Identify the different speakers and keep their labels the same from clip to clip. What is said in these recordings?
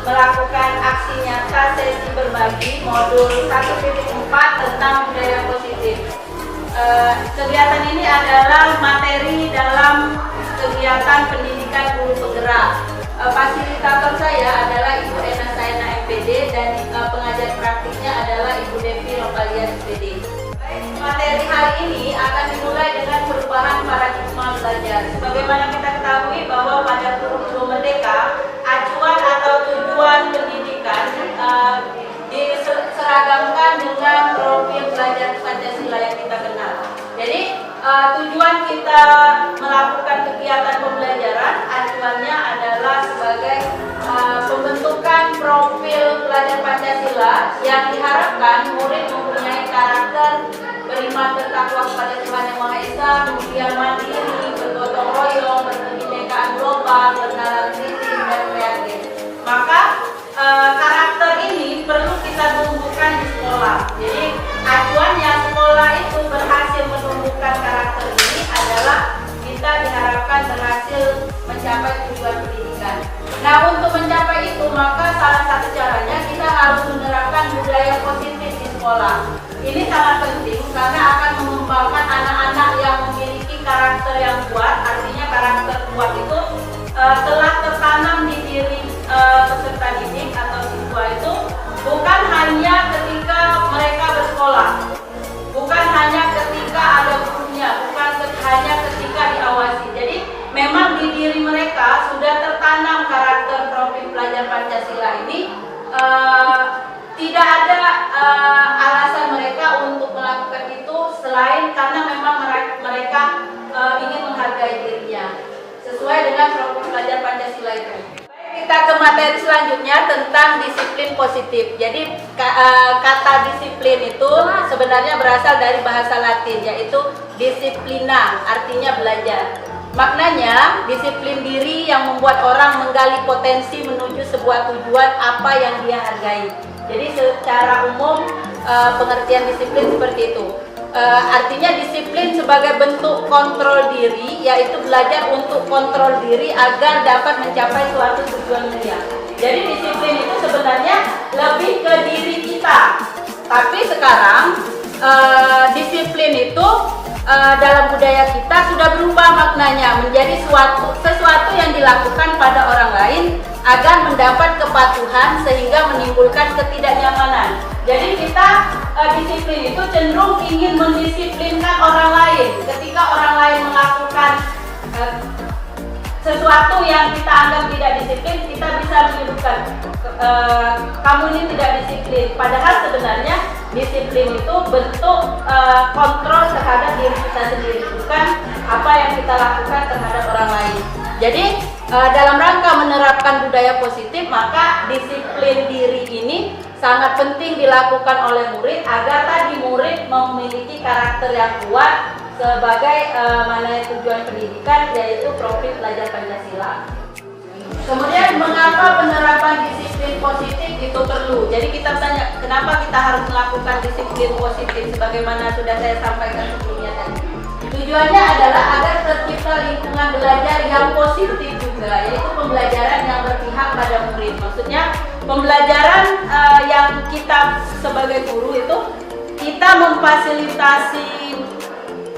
Speaker 1: Melakukan aksi nyata sesi berbagi modul 1.4 tentang budaya positif. Kegiatan ini adalah materi dalam kegiatan pendidikan guru penggerak. Fasilitator saya adalah Ibu Ena Saena MPD dan pengajar praktiknya adalah Ibu Devi Rokalia SPD. Materi hari ini akan dimulai dengan perubahan paradigma belajar. Sebagaimana kita ketahui bahwa pada kurikulum merdeka, acuan atau tujuan pendidikan diseragamkan dengan profil belajar Pancasila yang kita kenal. Jadi tujuan kita melakukan kegiatan pembelajaran, acuannya adalah sebagai pembentukan profil pelajar Pancasila yang diharapkan murid mempunyai karakter beriman bertakwa kepada Tuhan Yang Maha Esa, kemudian mandiri, bergotong royong, berkebinekaan global, bernalar kritis dan kreatif. Maka karakter ini perlu kita tumbuhkan di sekolah. Jadi acuannya sekolah itu berhasil menumbuhkan karakter ini adalah kita diharapkan berhasil mencapai tujuan pendidikan. Nah, untuk mencapai itu maka salah satu caranya kita harus menerapkan budaya positif di sekolah. Ini sangat penting karena akan mengembangkan anak-anak yang memiliki karakter yang kuat. Artinya karakter kuat itu telah tertanam di diri peserta didik atau siswa itu bukan hanya ketika mereka bersekolah, bukan hanya ketika ada gurunya, bukan hanya ketika diawasi. Jadi memang di diri mereka sudah tertanam karakter profil pelajar Pancasila ini. Tidak ada alasan mereka untuk melakukan itu selain karena memang mereka ingin menghargai dirinya sesuai dengan profil pelajar Pancasila itu. Kita ke materi selanjutnya tentang disiplin positif. Jadi kata disiplin itu sebenarnya berasal dari bahasa Latin, yaitu disciplina, artinya belajar. Maknanya disiplin diri yang membuat orang menggali potensi menuju sebuah tujuan apa yang dia hargai. Jadi secara umum pengertian disiplin seperti itu. Artinya disiplin sebagai bentuk kontrol diri, yaitu belajar untuk kontrol diri agar dapat mencapai suatu tujuan mulia. Jadi disiplin itu sebenarnya lebih ke diri kita. Tapi sekarang disiplin itu dalam budaya kita sudah berubah maknanya menjadi sesuatu yang dilakukan pada orang lain agar mendapat kepatuhan sehingga menimbulkan ketidaknyamanan. Jadi kita disiplin itu cenderung ingin mendisiplinkan orang lain. Ketika orang lain melakukan sesuatu yang kita anggap tidak disiplin, kita bisa menyebutkan kamu ini tidak disiplin. Padahal sebenarnya disiplin itu bentuk kontrol terhadap diri kita sendiri, bukan apa yang kita lakukan terhadap orang lain. Jadi dalam rangka menerapkan budaya positif, maka disiplin diri ini sangat penting dilakukan oleh murid agar tadi murid memiliki karakter yang kuat sebagai mana tujuan pendidikan, yaitu profil belajar Pancasila. Kemudian mengapa penerapan disiplin positif itu perlu? Jadi kita tanya, kenapa kita harus melakukan disiplin positif sebagaimana sudah saya sampaikan sebelumnya tadi. Tujuannya adalah agar tercipta lingkungan belajar yang positif juga, yaitu pembelajaran yang berpihak pada murid. Maksudnya pembelajaran yang kita sebagai guru itu kita memfasilitasi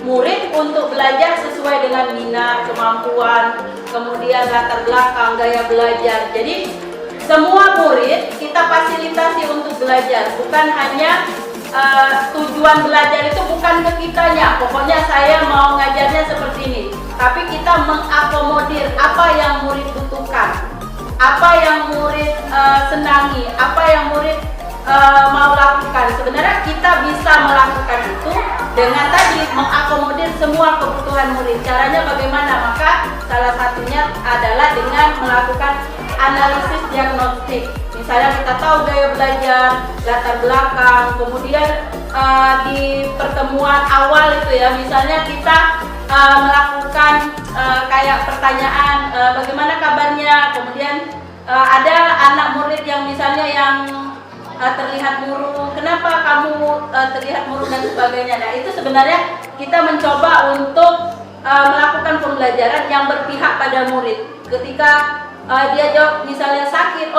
Speaker 1: murid untuk belajar sesuai dengan minat, kemampuan, kemudian latar belakang, gaya belajar. Jadi semua murid kita fasilitasi untuk belajar, bukan hanya tujuan belajar itu bukan ke kitanya, pokoknya saya mau ngajarnya seperti ini, tapi kita mengakomodir apa yang murid butuhkan, apa yang murid senangi, apa yang murid mau lakukan. Sebenarnya kita bisa melakukan itu dengan tadi mengakomodir semua kebutuhan murid. Caranya bagaimana? Maka salah satunya adalah dengan melakukan analisis diagnostik. Misalnya kita tahu gaya belajar, latar belakang, kemudian di pertemuan awal itu ya, misalnya kita melakukan kayak pertanyaan bagaimana kabarnya, kemudian ada anak murid yang misalnya yang terlihat murung, kenapa kamu terlihat murung dan sebagainya. Nah itu sebenarnya kita mencoba untuk melakukan pembelajaran yang berpihak pada murid. Ketika dia jawab misalnya sakit,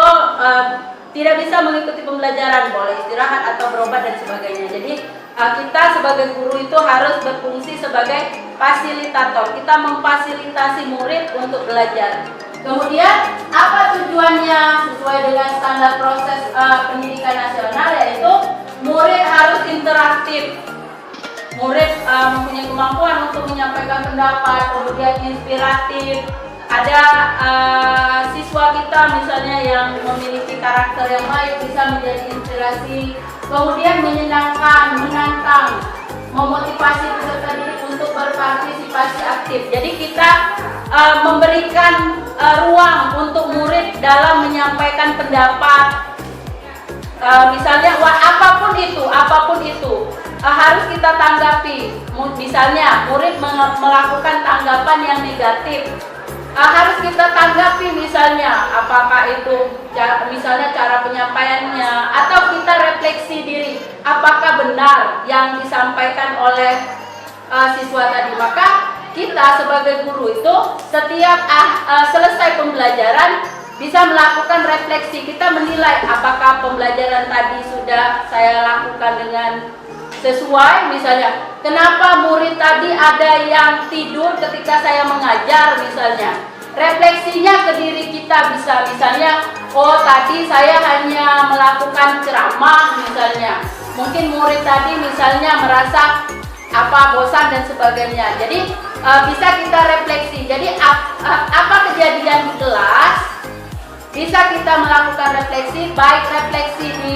Speaker 1: tidak bisa mengikuti pembelajaran, boleh istirahat atau berobat dan sebagainya. Jadi kita sebagai guru itu harus berfungsi sebagai fasilitator. Kita memfasilitasi murid untuk belajar. Kemudian apa tujuannya sesuai dengan standar proses pendidikan nasional, yaitu murid harus interaktif. Murid mempunyai kemampuan untuk menyampaikan pendapat, kemudian inspiratif. Ada siswa kita misalnya yang memiliki karakter yang baik bisa menjadi inspirasi, kemudian menyenangkan, menantang, memotivasi peserta didik untuk berpartisipasi aktif. Jadi kita memberikan ruang untuk murid dalam menyampaikan pendapat. Misalnya apapun itu harus kita tanggapi. Misalnya murid melakukan tanggapan yang negatif, harus kita tanggapi, misalnya apakah itu misalnya cara penyampaiannya, atau kita refleksi diri apakah benar yang disampaikan oleh siswa tadi. Maka kita sebagai guru itu setiap selesai pembelajaran bisa melakukan refleksi. Kita menilai apakah pembelajaran tadi sudah saya lakukan dengan sesuai. Misalnya kenapa murid tadi ada yang tidur ketika saya mengajar, misalnya refleksinya ke diri kita bisa, misalnya tadi saya hanya melakukan ceramah, misalnya mungkin murid tadi misalnya merasa bosan dan sebagainya. Jadi bisa kita refleksi. Jadi apa kejadian di kelas bisa kita melakukan refleksi, baik refleksi di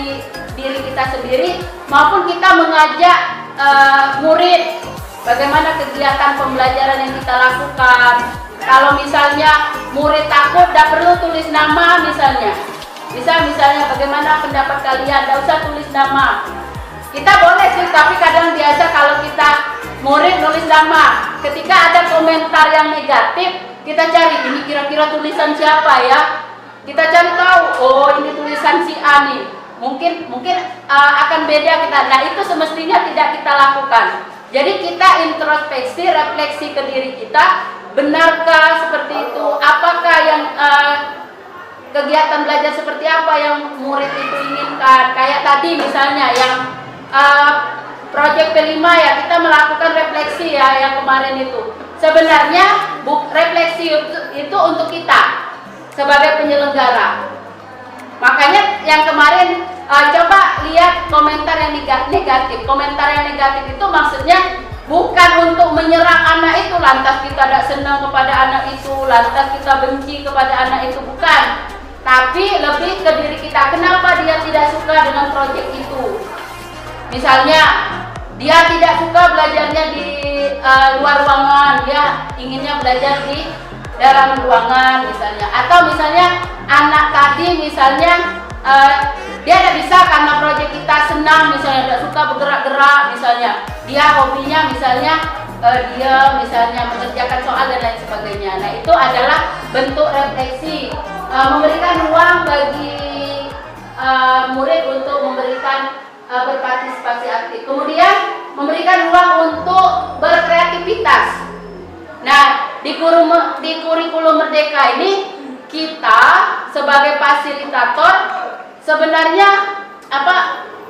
Speaker 1: diri kita sendiri maupun kita mengajak murid bagaimana kegiatan pembelajaran yang kita lakukan. Kalau misalnya murid takut, tidak perlu tulis nama, misalnya misalnya bagaimana pendapat kalian, tidak usah tulis nama. Kita boleh sih, tapi kadang biasa kalau kita murid nulis nama, ketika ada komentar yang negatif, kita cari ini kira-kira tulisan siapa ya, kita cari tahu, ini tulisan si A nih. Mungkin akan beda kita. Nah itu semestinya tidak kita lakukan. Jadi kita introspeksi, refleksi ke diri kita, benarkah seperti itu? Apakah yang kegiatan belajar seperti apa yang murid itu inginkan? Kayak tadi misalnya yang proyek P5 ya, kita melakukan refleksi ya yang kemarin itu. Sebenarnya refleksi itu untuk kita sebagai penyelenggara. Makanya yang kemarin coba lihat komentar yang negatif. Komentar yang negatif itu maksudnya bukan untuk menyerang anak itu, lantas kita tidak senang kepada anak itu, lantas kita benci kepada anak itu, bukan. Tapi lebih ke diri kita, kenapa dia tidak suka dengan proyek itu. Misalnya dia tidak suka belajarnya di luar ruangan, dia inginnya belajar di dalam ruangan misalnya. Atau misalnya anak tadi misalnya dia tidak bisa karena proyek kita senang, misalnya tidak suka bergerak-gerak misalnya. Dia hobinya misalnya dia misalnya mengerjakan soal dan lain sebagainya. Nah, itu adalah bentuk refleksi, memberikan ruang bagi murid untuk memberikan berpartisipasi aktif. Kemudian memberikan ruang untuk berkreativitas. Nah, di kurikulum Merdeka ini kita sebagai fasilitator sebenarnya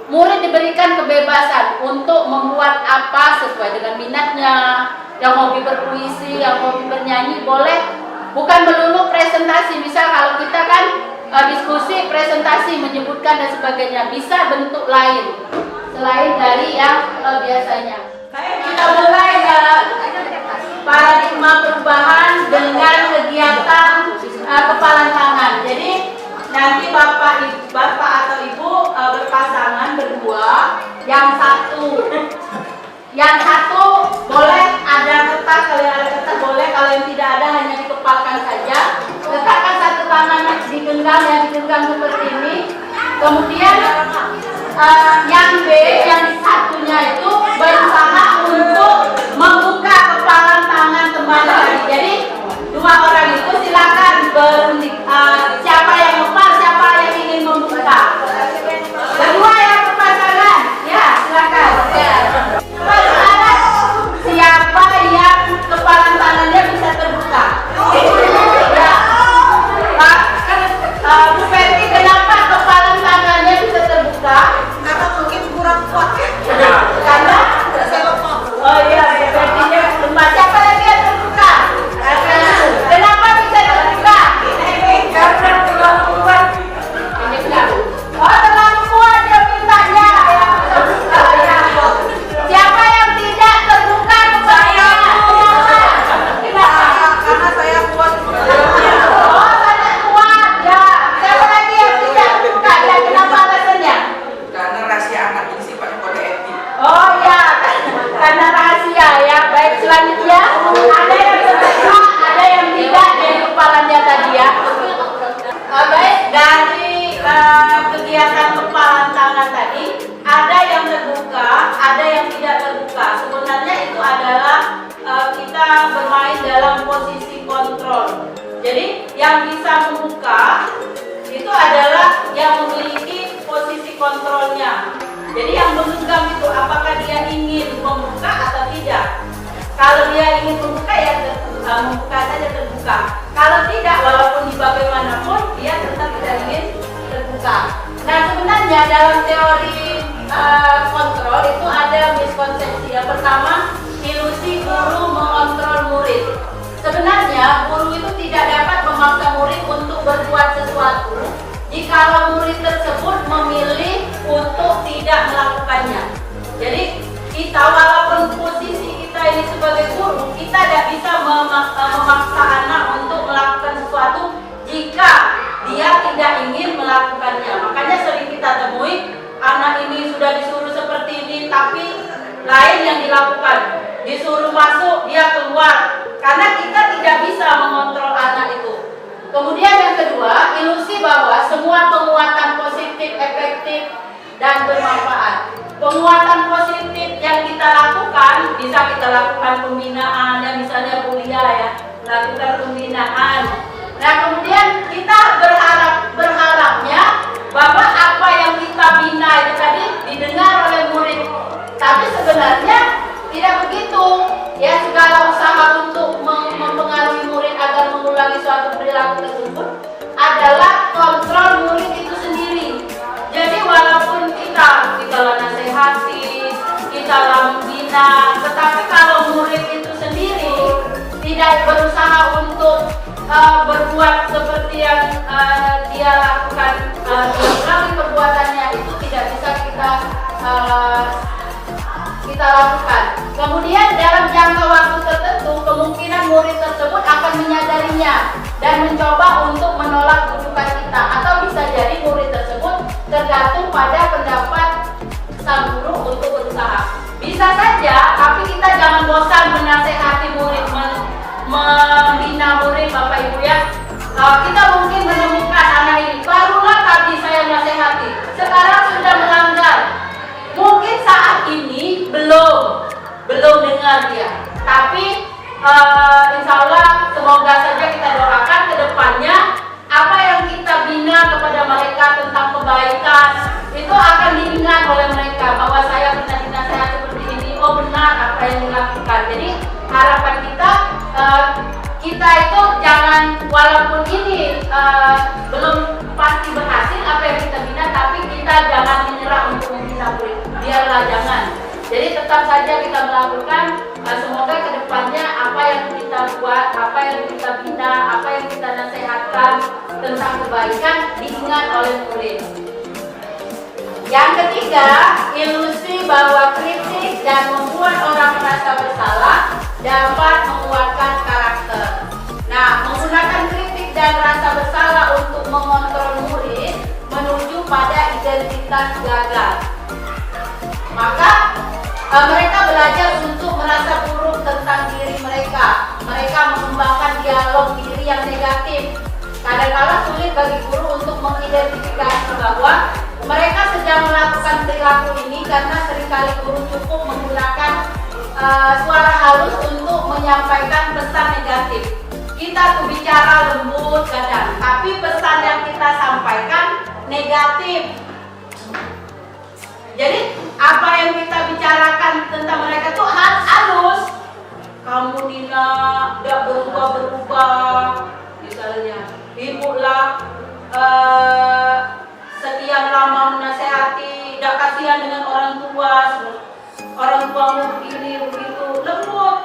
Speaker 1: murid diberikan kebebasan untuk membuat apa sesuai dengan minatnya. Yang hobi berpuisi, yang hobi bernyanyi boleh, bukan melulu presentasi. Misal kalau kita kan diskusi, presentasi, menyebutkan dan sebagainya, bisa bentuk lain selain dari yang biasanya. Kita mulai paradigma perubahan dengan kegiatan kepalan tangan. Jadi nanti bapak atau ibu berpasangan berdua, yang satu boleh ada kertas, kalau ada kertas boleh, kalau yang tidak ada hanya dikepalkan saja. Letakkan satu tangan digenggam, yang digenggam seperti ini. Kemudian yang B, yang satunya itu berusaha untuk membuka kepalan tangan teman tadi. Jadi dua orang itu silakan siapa yang lepas, siapa yang ingin membuka. Kedua yang berpasangan, ya silakan. Siapa yang kepalan tangannya bisa terbuka? Ya. Bu Ferti, kenapa kepalan tangannya bisa terbuka?
Speaker 2: Karena mungkin kurang kuat.
Speaker 1: Karena oh iya, Fertinya lemah. Siapa lagi yang terbuka? Kenapa bisa terbuka?
Speaker 2: Karena terlalu kuat.
Speaker 1: Oh, terlalu kuat dia mintanya. Siapa yang tidak terbuka kepadanya?
Speaker 2: Karena saya kuat.
Speaker 1: Oh, sangat kuat ya. Siapa lagi yang tidak terbuka? Ya, kenapa alasannya?
Speaker 2: Karena rahasia anak ini sifatnya kode etik.
Speaker 1: Oh ya, karena rahasia ya. Baik, selanjutnya ada yang terbuka, ada yang tidak dari kepalanya tadi ya. Baik, dari kegiatan kepalan tangan tadi ada yang terbuka, ada yang tidak terbuka. Sebenarnya itu adalah kita bermain dalam posisi kontrol. Jadi yang bisa membuka itu adalah yang memiliki posisi kontrolnya. Jadi yang menggenggam itu apakah dia ingin membuka atau tidak. Kalau dia ingin membuka ya membuka saja terbuka. Kalau tidak, walaupun di bagaimanapun dia tetap tidak ingin terbuka. Nah, sebenarnya dalam teori kontrol itu ada miskonsepsi. Yang pertama, ilusi guru mengontrol murid. Sebenarnya guru itu tidak dapat memaksa murid untuk berbuat sesuatu jika murid tersebut memilih untuk tidak melakukannya. Jadi kita walaupun posisi kita ini sebagai guru, kita tidak bisa memaksa anak untuk melakukan sesuatu jika dia tidak ingin melakukannya. Makanya sering kita temui anak ini sudah disuruh seperti ini tapi lain yang dilakukan. Disuruh masuk, dia keluar. Karena kita tidak bisa mengontrol anak itu. Kemudian yang kedua, ilusi bahwa semua penguatan positif, efektif, dan bermanfaat. Penguatan positif yang kita lakukan, bisa kita lakukan pembinaan, ya misalnya kuliah ya, lakukan pembinaan. Nah, kemudian kita berharapnya bahwa apa yang kita bina itu tadi didengar oleh murid. Tapi sebenarnya tidak begitu. Ya, segala usaha untuk mempengaruhi murid agar mengulangi suatu perilaku tersebut adalah kontrol murid itu sendiri. Jadi walaupun kita nasihati, kita membina, tetapi kalau murid itu sendiri tidak berusaha untuk berbuat seperti yang dia lakukan, mengulangi perbuatannya, itu tidak bisa kita lakukan. Kemudian dalam jangka waktu tertentu kemungkinan murid tersebut akan menyadarinya responnya dan mencoba untuk menolak rujukan kita, atau bisa jadi murid tersebut tergantung pada pendapat sang guru untuk berusaha. Bisa saja, tapi kita jangan bosan menasehati murid, membina murid, Bapak Ibu ya. Kita mungkin menemukan anak ini, barulah tadi saya nasehati, sekarang sudah melanggar. Mungkin saat ini belum dengar dia, tapi insya Allah semoga saja kita doakan ke depannya apa yang kita bina kepada mereka tentang kebaikan itu akan diingat oleh mereka, bahwa saya pernah dinasihat seperti ini, oh benar apa yang dilakukan. Jadi harapan kita itu jangan, walaupun ini belum pasti berhasil apa yang kita bina, tapi kita jangan menyerah untuk membina murid, biarlah jangan. Jadi tetap saja kita melakukan, semoga kedepannya apa yang kita buat, apa yang kita bina, apa yang kita nasihatkan tentang kebaikan diingat oleh murid. Yang ketiga, ilusi bahwa kritik dan membuat orang merasa bersalah dapat menguatkan karakter. Nah, menggunakan kritik dan rasa bersalah untuk mengontrol murid menuju pada identitas gagal. Maka mereka belajar untuk merasa buruk tentang diri mereka. Mereka mengembangkan dialog diri yang negatif. Kadang-kadang sulit bagi guru untuk mengidentifikasi bahwa mereka sedang melakukan perilaku ini karena seringkali guru cukup menggunakan suara halus untuk menyampaikan pesan negatif. Kita tuh bicara lembut kadang, tapi pesan yang kita sampaikan negatif. Jadi apa yang kita bicarakan tentang mereka tuh halus. Kamu Nina tidak berubah-berubah, misalnya. Ibu lah sekian lama menasehati, tidak kasihan dengan orang tua. Orang tuamu begini begitu, lembut.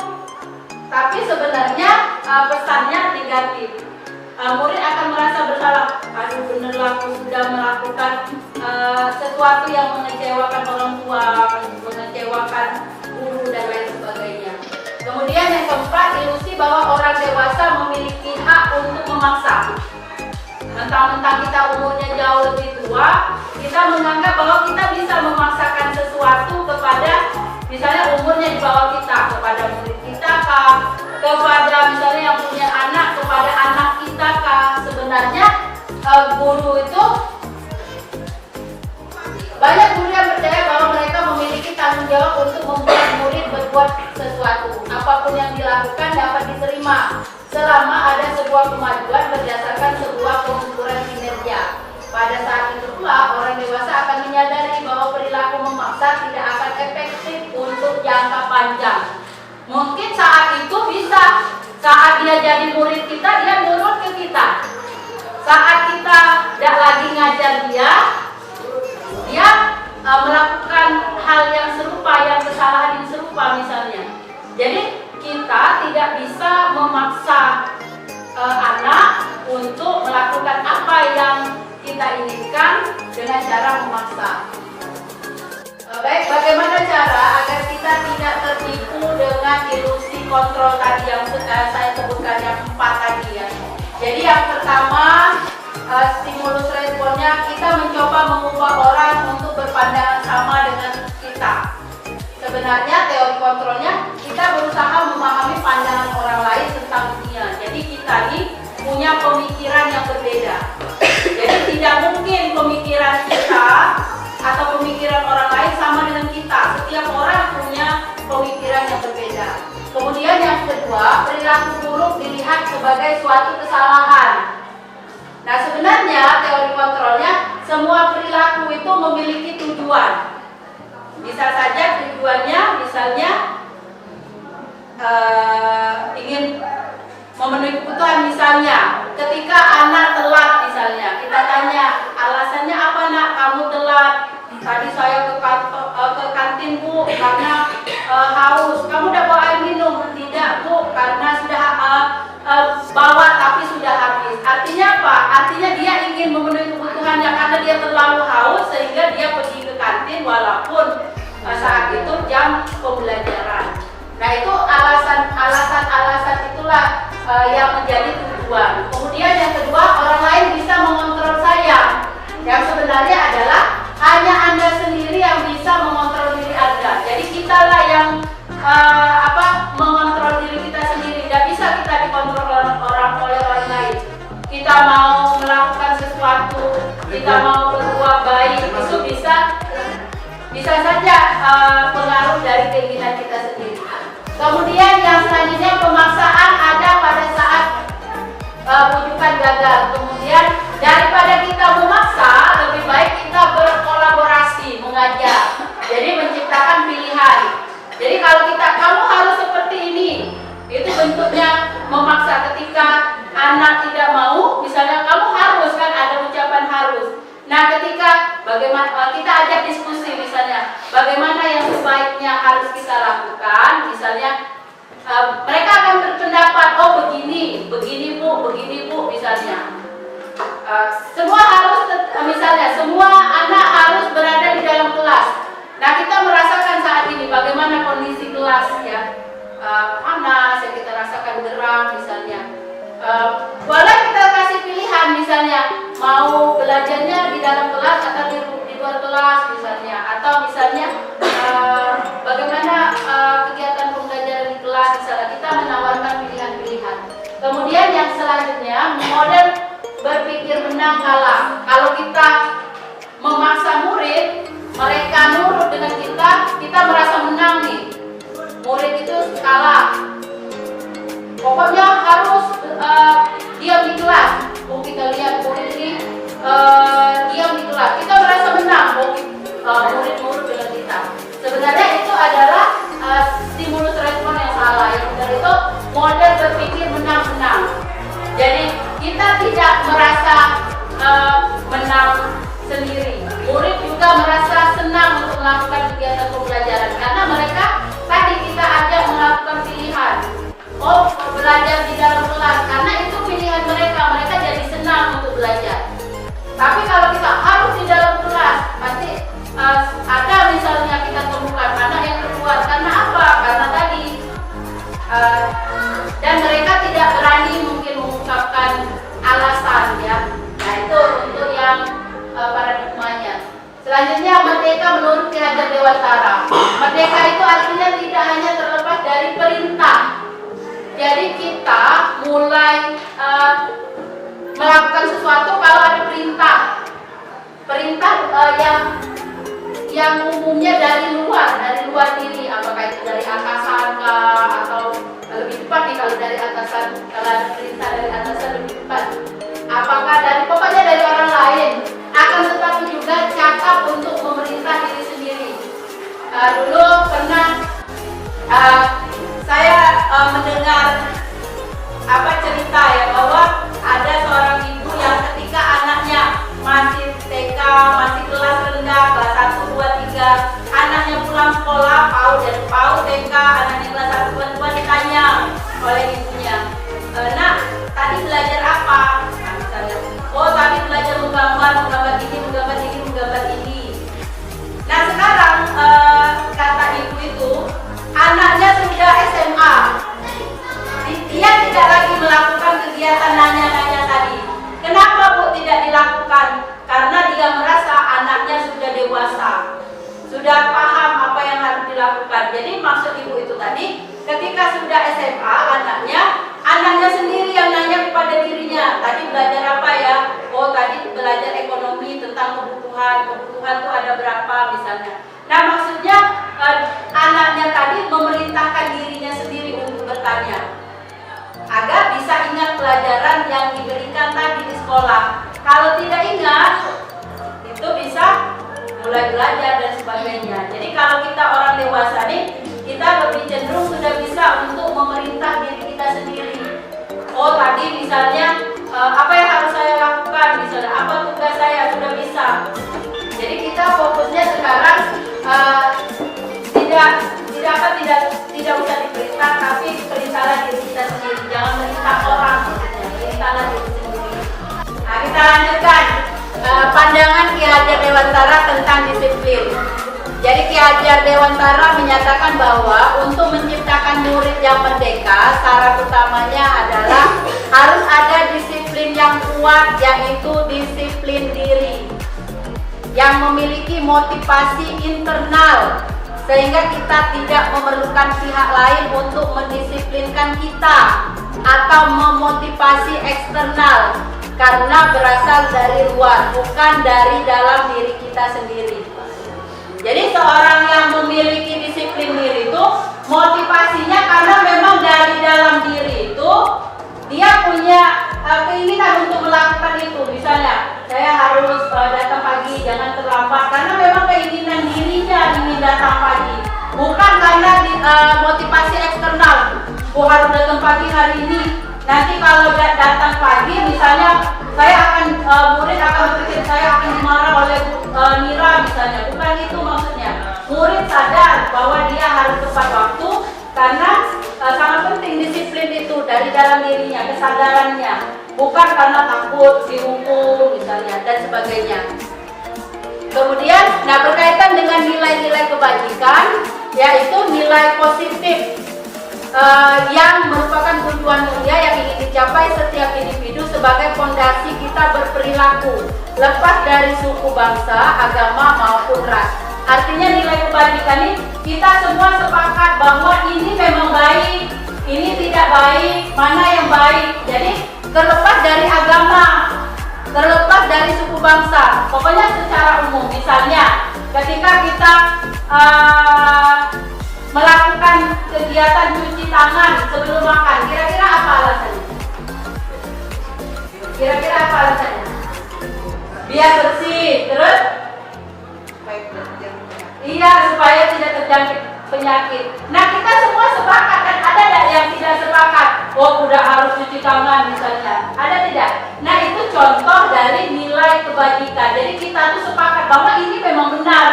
Speaker 1: Tapi sebenarnya pesannya negatif. Murid akan merasa bersalah. Aduh, benerlah aku sudah melakukan sesuatu yang mengecewakan orang tua, mengecewakan guru dan lain sebagainya. Kemudian yang keempat, ilusi bahwa orang dewasa memiliki hak untuk memaksa. Mentang-mentang kita umurnya jauh lebih tua, kita menganggap bahwa kita bisa memaksakan sesuatu kepada, misalnya umurnya di bawah kita, kepada murid kita kah, kepada misalnya yang punya anak, kepada anak kita kah. Sebenarnya guru itu, banyak guru yang percaya bahwa mereka memiliki tanggung jawab untuk membuat murid berbuat sesuatu. Apapun yang dilakukan dapat diterima selama ada sebuah kemajuan berdasarkan sebuah pengukuran kinerja. Pada saat itu pula orang dewasa akan menyadari bahwa perilaku memaksa tidak akan efektif untuk jangka panjang. Mungkin saat itu bisa, saat dia jadi murid kita, dia nurut ke kita. Saat kita tidak lagi ngajar dia melakukan hal yang serupa, yang kesalahan yang serupa misalnya. Jadi kita tidak bisa memaksa anak untuk melakukan apa yang kita inginkan dengan cara memaksa. Baik, bagaimana cara agar kita tidak tertipu dengan ilusi kontrol tadi yang saya sebutkan, yang 4 tadi ya. Jadi yang pertama, stimulus responnya, kita mencoba mengubah orang untuk berpandangan sama dengan kita. Sebenarnya teori kontrolnya, kita berusaha memahami pandangan orang lain tentang dunia. Jadi kita ini punya pemikiran yang berbeda. Jadi tidak mungkin pemikiran kita atau pemikiran orang lain sama dengan kita. Setiap orang punya pemikiran yang berbeda. Kemudian yang kedua, perilaku buruk dilihat sebagai suatu kesalahan. Nah, sebenarnya teori kontrolnya, semua perilaku itu memiliki tujuan. Bisa saja tujuannya misalnya ingin memenuhi kebutuhan. Misalnya ketika anak telat, misalnya kita tanya alasannya apa nak kamu telat. Tadi saya ke kantin bu karena haus. Kamu udah bawa air minum? Tidak bu, karena sudah bawa tapi sudah habis. Artinya apa? Artinya dia ingin memenuhi kebutuhannya karena dia terlalu haus sehingga dia pergi ke kantin walaupun saat itu jam pembelajaran. Nah, itu alasan itulah yang menjadi tujuan tujuan. Kemudian yang kedua, orang lain bisa mengontrol saya. Yang sebenarnya adalah hanya Anda sendiri yang bisa mengontrol diri Anda. Jadi kitalah yang mengontrol diri kita sendiri. Tidak bisa kita dikontrol oleh orang lain. Kita mau melakukan sesuatu, kita mau berbuat baik, itu bisa saja pengaruh dari keinginan kita sendiri. Kemudian yang selanjutnya, pemaksaan ada pada saat bujukan gagal. Kemudian daripada kita memaksa, lebih baik kita berkolaborasi, mengajar. Jadi menciptakan pilihan. Jadi kalau kamu harus seperti ini, itu bentuknya memaksa. Ketika anak tidak mau, misalnya kamu harus, kan ada ucapan harus. Nah, ketika bagaimana kita ajak diskusi, misalnya bagaimana yang sebaiknya harus kita lakukan, misalnya mereka akan berpendapat, oh begini bu, misalnya semua harus, misalnya semua anak harus berada di dalam kelas. Nah, kita merasakan saat ini bagaimana kondisi kelas ya, panas, ya kita rasakan geram misalnya. Boleh kita kasih pilihan, misalnya mau belajarnya di dalam kelas atau di luar kelas misalnya, atau misalnya bagaimana kegiatan pembelajaran di kelas, misalnya kita menawarkan pilihan-pilihan. Kemudian yang selanjutnya, model berpikir menang kalah. Kalau kita memaksa murid, mereka nurut dengan kita merasa menang nih. Murid itu kalah. Pokoknya harus diam di kelas. Oh, kita lihat murid ini diam di kelas. Kita merasa menang. Murid nurut dengan kita. Sebenarnya itu adalah stimulus respon yang salah. Yang benar itu model berpikir menang-menang. Jadi kita tidak merasa menang sendiri. Murid juga merasa senang untuk melakukan kegiatan pembelajaran karena mereka tadi kita ajak melakukan pilihan. Oh, belajar di dalam kelas karena itu pilihan mereka jadi senang untuk belajar. Tapi kalau kita harus di dalam kelas, pasti ada misalnya kita temukan anak yang keluar karena apa? Karena tadi dan mereka tidak berani mungkin mengungkapkan alasan ya. Nah, itu untuk yang paradigmanya. Selanjutnya, merdeka menurut Ki Hajar Dewantara. Merdeka itu artinya tidak hanya terlepas dari perintah. Jadi kita mulai melakukan sesuatu kalau ada perintah. Perintah yang umumnya dari luar diri, apakah itu dari atasan atau lebih cepat nih kalau dari atasan, kalau ada perintah dari atasan lebih cepat. Apakah pokoknya dari orang lain, akan tetapi juga cakap untuk memerintah diri sendiri. Dulu pernah saya mendengar cerita ya, bahwa ada seorang ibu yang ketika anaknya masih TK, masih kelas rendah, kelas 1, 2, 3, anaknya pulang sekolah, PAUD TK, anaknya kelas 1, 2, 3 ditanya oleh ibunya, nak, tadi belajar apa? Nah, misalnya, oh tadi belajar menggambar ini. Nah, sekarang kata ibu itu, anaknya sudah SMA, dia tidak lagi melakukan kegiatan nanya-nanya tadi. Kenapa Bu tidak dilakukan? Karena dia merasa anaknya sudah dewasa, sudah paham apa yang harus dilakukan. Jadi maksud ibu itu tadi, ketika sudah SMA anaknya sendiri yang nanya kepada dirinya, tadi belajar apa ya? Oh tadi belajar ekonomi, tentang kebutuhan itu ada berapa misalnya. Nah, maksudnya anaknya tadi memerintahkan dirinya sendiri untuk bertanya agar bisa ingat pelajaran yang diberikan tadi di sekolah. Kalau tidak ingat, itu bisa mulai belajar dan sebagainya. Jadi kalau kita orang dewasa nih, kita lebih cenderung sudah bisa untuk memerintah diri kita sendiri. Oh tadi misalnya apa yang harus saya lakukan, misalnya apa tugas saya, sudah bisa. Jadi kita fokusnya sekarang tidak usah diperintah, tapi perintahlah diri kita sendiri. Jangan perintah orang, perintahlah diri sendiri. Nah, kita lanjutkan pandangan Ki Hajar Dewantara tentang disiplin. Jadi Ki Hajar Dewantara menyatakan bahwa untuk menciptakan murid yang merdeka, syarat utamanya adalah harus ada kuat, yaitu disiplin diri yang memiliki motivasi internal, sehingga kita tidak memerlukan pihak lain untuk mendisiplinkan kita atau memotivasi eksternal, karena berasal dari luar, bukan dari dalam diri kita sendiri. Jadi seorang yang memiliki disiplin diri itu motivasinya karena memang dari dalam diri itu dia punya keinginan untuk melakukan itu. Misalnya saya harus datang pagi, jangan terlambat, karena memang keinginan dirinya ingin datang pagi, bukan karena motivasi eksternal. Harus datang pagi hari ini, nanti kalau datang pagi misalnya saya akan murid akan berpikir saya akan dimarah oleh Nira misalnya. Bukan itu maksudnya. Murid sadar bahwa dia harus tepat waktu, karena sangat penting disiplin itu dari dalam dirinya, kesadarannya, bukan karena takut dihukum misalnya dan sebagainya. Kemudian, berkaitan dengan nilai-nilai kebajikan, yaitu nilai positif yang merupakan tujuan mulia yang ingin dicapai setiap individu sebagai fondasi kita berperilaku, lepas dari suku, bangsa, agama maupun ras. Artinya nilai kebajikan ini kita semua sepakat bahwa ini memang baik, ini tidak baik, mana yang baik. Jadi terlepas dari agama, terlepas dari suku, bangsa, pokoknya secara umum. Misalnya ketika kita melakukan kegiatan cuci tangan sebelum makan, kira-kira apa alasannya? Kira-kira apa alasannya? Biar bersih, terus? Iya, supaya tidak terjangkit penyakit. Nah, kita semua sepakat, kan? Ada tidak yang tidak sepakat? Oh, udah harus cuci tangan misalnya. Ada tidak? Nah, itu contoh dari nilai kebajikan. Jadi kita tuh sepakat bahwa ini memang benar,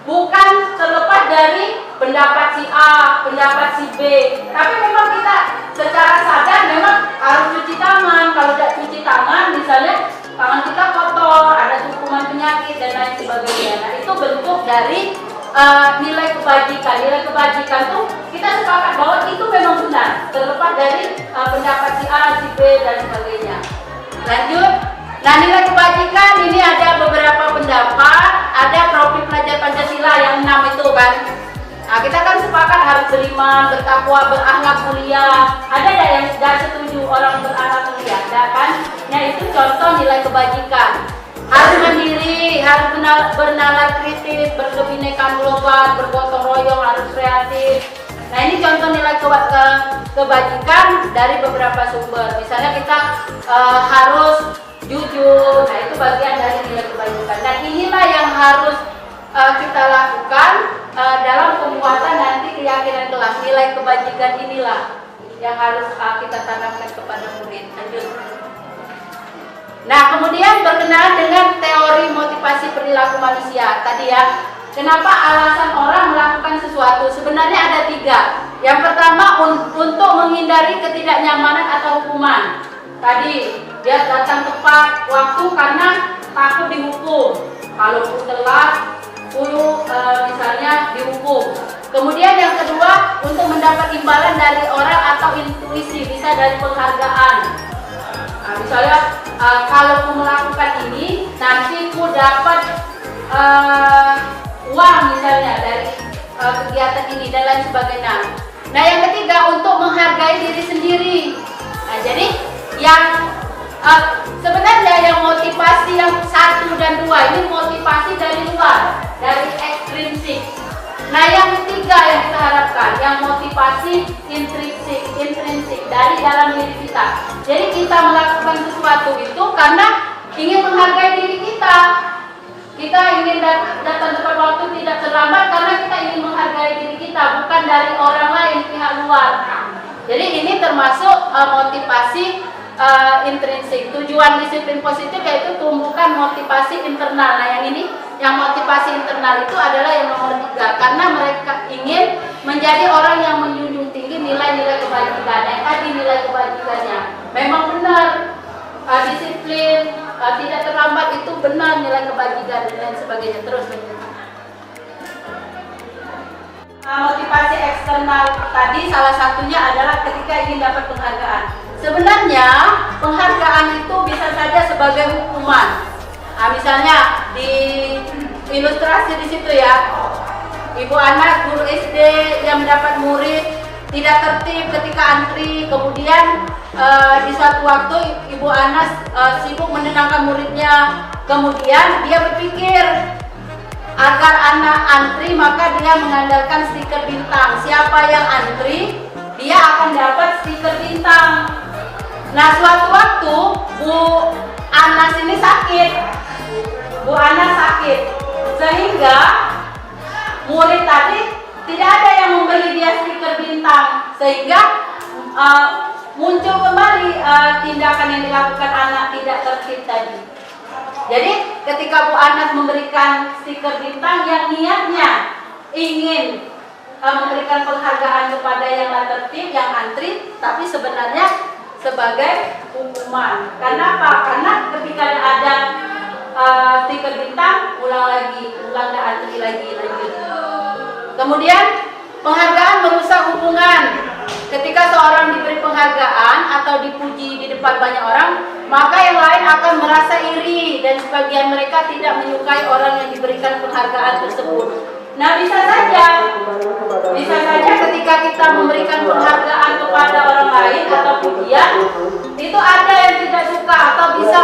Speaker 1: bukan terlepas dari pendapat si A, pendapat si B. Tapi memang kita secara sadar memang harus cuci tangan. Kalau tidak cuci tangan, misalnya tangan kita kotor, ada hukuman penyakit dan lain sebagainya. Nah, itu bentuk dari nilai kebajikan. Nilai kebajikan tuh kita sepakat bahwa itu memang benar, terlepas dari pendapat si A, si B dan sebagainya. Lanjut. Nah, nilai kebajikan ini ada beberapa pendapat. Ada profil pelajar Pancasila yang 6 itu kan. Nah, kita kan sepakat harus beriman, bertakwa, berakhlak mulia. Ada tidak yang tidak setuju orang berakhlak mulia? Ada kan? Nah, itu contoh nilai kebajikan. Harus mandiri, harus bernalar kritis, berkebinekaan global, bergotong royong, harus kreatif. Nah, ini contoh nilai kebajikan dari beberapa sumber. Misalnya kita harus jujur, nah itu bagian dari nilai kebajikan. Dan inilah yang harus kita lakukan dalam pembuatan nanti keyakinan kelas. Nilai kebajikan inilah yang harus kita tanamkan kepada murid. Lanjut. Nah, kemudian berkenaan dengan teori motivasi perilaku manusia tadi ya. Kenapa alasan orang melakukan sesuatu? Sebenarnya ada 3. Yang pertama untuk menghindari ketidaknyamanan atau hukuman. Tadi dia datang tepat waktu karena takut dihukum. Kalau telat, misalnya dihukum. Kemudian yang kedua untuk mendapat imbalan dari orang atau intuisi, bisa dari penghargaan. Nah, misalnya kalau ku melakukan ini, nanti ku dapat uang misalnya dari kegiatan ini dan lain sebagainya. Nah, yang ketiga untuk menghargai diri sendiri. Nah, jadi yang sebenarnya yang motivasi yang 1 dan 2 ini motivasi dari luar, dari ekstrinsik. Nah, yang ketiga yang kita harapkan yang motivasi intrinsik dari dalam diri kita. Jadi kita melakukan sesuatu itu karena ingin menghargai diri kita. Kita ingin datang tepat waktu, tidak terlambat karena kita ingin menghargai diri kita, bukan dari orang lain, pihak luar. Jadi ini termasuk motivasi intrinsik. Tujuan disiplin positif yaitu tumbuhkan motivasi internal. Nah, yang ini yang motivasi internal itu adalah yang nomor 3, karena mereka ingin menjadi orang yang menjunjung tinggi nilai-nilai kebajikan. Yang tadi nilai kebajikannya memang benar, disiplin, tidak terlambat itu benar nilai kebajikan dan lain sebagainya. Terus motivasi eksternal tadi salah satunya adalah ketika ingin dapat penghargaan. Sebenarnya penghargaan itu bisa saja sebagai hukuman. Nah, misalnya di ilustrasi di situ ya, ibu anak guru SD yang mendapat murid tidak tertib ketika antri, kemudian di suatu waktu ibu Anas sibuk menenangkan muridnya, kemudian dia berpikir agar anak antri maka dia mengandalkan stiker bintang. Siapa yang antri dia akan dapat stiker bintang. Nah, suatu waktu Bu Anas ini sakit, sehingga murid tadi tidak ada yang memberi dia stiker bintang, sehingga muncul kembali tindakan yang dilakukan anak tidak tertib tadi. Jadi ketika Bu Anas memberikan stiker bintang yang niatnya ingin memberikan penghargaan kepada yang tidak tertip, yang antri, tapi sebenarnya sebagai hukuman. Kenapa? Karena ketika ada stiker bintang, ulang dan antri lagi. Kemudian penghargaan merusak hubungan. Ketika seorang diberi penghargaan atau dipuji di depan banyak orang, maka yang lain akan merasa iri dan sebagian mereka tidak menyukai orang yang diberikan penghargaan tersebut. Nah, bisa saja ketika kita memberikan penghargaan kepada orang lain atau pujian, itu ada yang tidak suka atau bisa